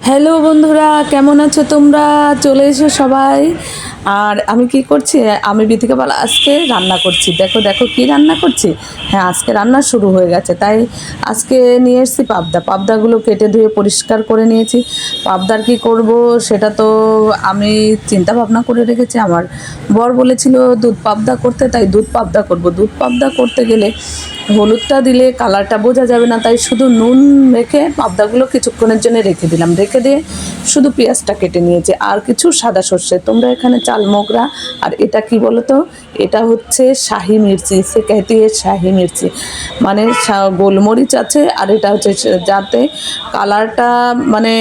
Hello বন্ধুরা, কেমন আছো তোমরা? চলে এসো সবাই। আর আমি কি করছি, আমি বিথিকা বলা আজকে রান্না করছি। দেখো দেখো কি রান্না করছি। হ্যাঁ, আজকে রান্না শুরু হয়ে গেছে। তাই আজকে নিয়ে এসেছি পাবদাগুলো কেটে ধুয়ে পরিষ্কার করে নিয়েছি। পাবদার কি করব সেটা তো আমি চিন্তা ভাবনা করে রেখেছি। আমার বর বলেছিল দুধ পাবদা করতে, তাই দুধ পাবদা করব। দুধ পাবদা করতে গেলে হলুদটা দিলে কালারটা বোঝা যাবে না, তাই শুধু নুন রেখে পাবদাগুলো কিছুক্ষণের জন্য রেখে দিলাম। রেখে দিয়ে শুধু পেঁয়াজটা কেটে নিয়েছি আর কিছু সাদা সর্ষে। তোমরা এখানে চাল মোগরা, আর এটা কি বলো তো, এটা হচ্ছে শাহি মির্চি, সে कहती है শাহি মির্চি, মানে গোলমরিচ আছে। আর এটা হচ্ছে যাতে কালারটা মানে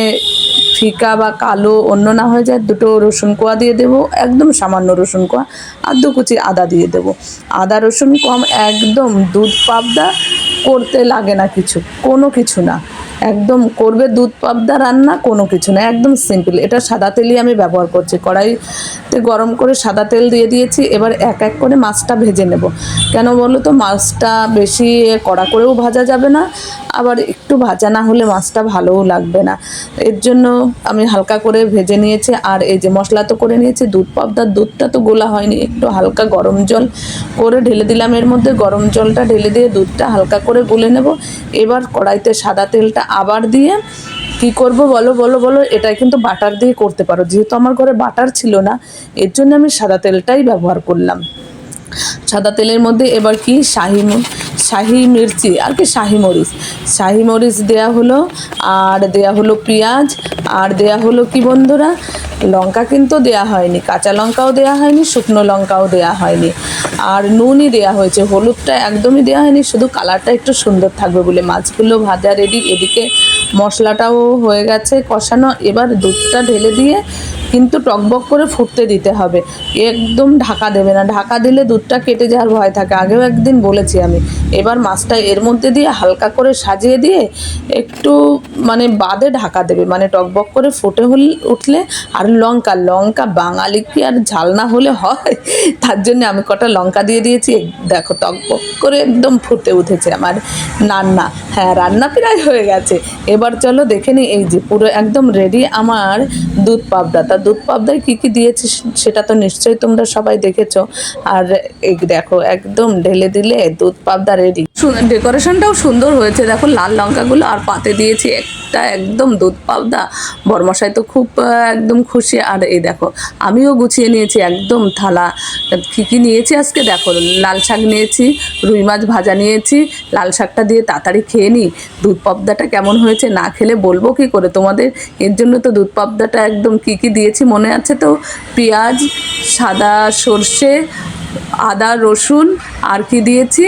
ফিকা বা কালো অন্য না হয়ে যায়, দুটো রসুন কোয়া দিয়ে দেবো, একদম সামান্য রসুন কোয়া, আর দু কুচি আদা দিয়ে দেবো। আদা রসুন কম, একদম দুধ পাবদা করতে লাগে না কিছু, কোনো কিছু না। একদম করবে দুধ পাবদা রান্না, কোনো কিছু না, একদম সিম্পল। এটা সাদা তেলই আমি ব্যবহার করছি। কড়াইতে গরম করে সাদা তেল দিয়ে দিয়েছি। এবার এক এক করে মাছটা ভেজে নেব। কেন বলো তো, মাছটা বেশি কড়া করেও ভাজা যাবে না, আবার একটু ভাজা না হলে মাছটা ভালোও লাগবে না। এর জন্য আমি হালকা করে ভেজে নিয়েছি। আর এই যে মশলা তো করে নিয়েছি, দুধ পাবদার দুধটা তো গোলা হয়নি, একটু হালকা গরম জল করে ঢেলে দিলাম এর মধ্যে। গরম জলটা ঢেলে দিয়ে দুধটা হালকা করে গুলে নেব। এবার কড়াইতে সাদা তেলটা আবার দিয়ে কি করব বলো বলো বলো, এটা কিন্তু বাটার দিয়ে করতে পারো। যেহেতু আমার ঘরে বাটার ছিল না, এর জন্য আমি সাদা তেলটাই ব্যবহার করলাম। সাদা তেলের মধ্যে এবার কি শাহি মির্চি আর কি শাহি মরিচ দেয়া হলো, আর দেয়া হলো পেঁয়াজ, আর দেয়া হলো কি বন্ধুরা, লঙ্কা কিন্তু দেয়া হয়নি, কাঁচা লঙ্কাও দেয়া হয়নি, শুকনো লঙ্কাও দেয়া হয়নি, আর নুনই দেয়া হয়েছে। হলুদটা একদমই দেওয়া হয়নি, শুধু কালারটা একটু সুন্দর থাকবে বলে। মাছগুলো ভাজা রেডি, এদিকে মশলাটাও হয়ে গেছে কষানো। এবার দুধটা ঢেলে দিয়ে কিন্তু টকবক করে ফুটতে দিতে হবে, একদম ঢাকা দেবে না। ঢাকা দিলে দুধটা কেটে যাওয়ার ভয় থাকে, আগেও একদিন বলেছি আমি। এবার মাছটা এর মধ্যে দিয়ে হালকা করে সাজিয়ে দিয়ে একটু মানে বাদে ঢাকা দেবে, মানে টকবক করে ফুটে উঠলে। আর লঙ্কা বাঙালি কি আর ঝাল না হলে হয়, তার জন্য আমি কটা লঙ্কা দিয়ে দিয়েছি। দেখো টকবক করে একদম ফুটে উঠেছে আমার রান্না। হ্যাঁ, রান্না প্রায় হয়ে গেছে। এবার চলো দেখে নিই। এই যে পুরো একদম রেডি আমার দুধ পাবদা। তা দুধ পাবদায় কী কী দিয়েছি সেটা তো নিশ্চয়ই তোমরা সবাই দেখেছো। আর এই দেখো একদম ঢেলে দিলে দুধ পাবদা রেডি। ডেকোরেশনটাও সুন্দর হয়েছে, দেখো লাল লঙ্কাগুলো আর পাতে দিয়েছি একটা, একদম দুধ পাবদা। বরমশাই তো খুব একদম খুশি। আর এই দেখো আমিও গুছিয়ে নিয়েছি একদম থালা। কী কী নিয়েছি আজকে দেখো, লাল শাক নিয়েছি, রুই মাছ ভাজা নিয়েছি। লাল শাকটা দিয়ে তাড়াতাড়ি খেয়ে নিই। দুধ পাবদাটা কেমন হয়েছে না খেলে বলবো কি করে তোমাদের? এর জন্য তো দুধ পাবদাটা একদম কী কী দিয়েছি মনে আছে তো, পেঁয়াজ, সাদা সর্ষে, আদা রসুন, আর কি দিয়েছি,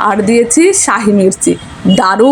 আর দিয়েছি শাহি মির্চি। দারুণ